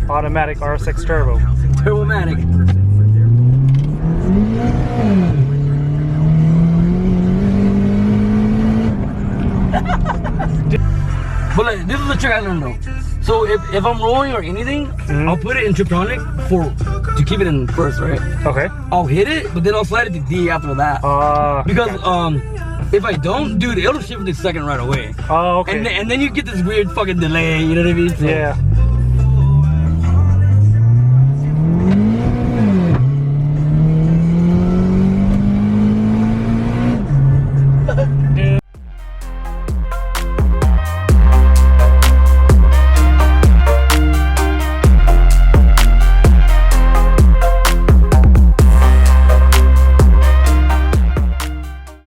Automatic RSX Turbo. TurboMatic. But like, this is the trick I learned though. So if I'm rolling or anything, I'll put it in Triptonic to keep it in first, right? Okay. I'll hit it, but then I'll slide it to D after that. Because if I don't, dude, it'll shift to second right away. Oh, okay. And then you get this weird fucking delay, you know what I mean? So, yeah.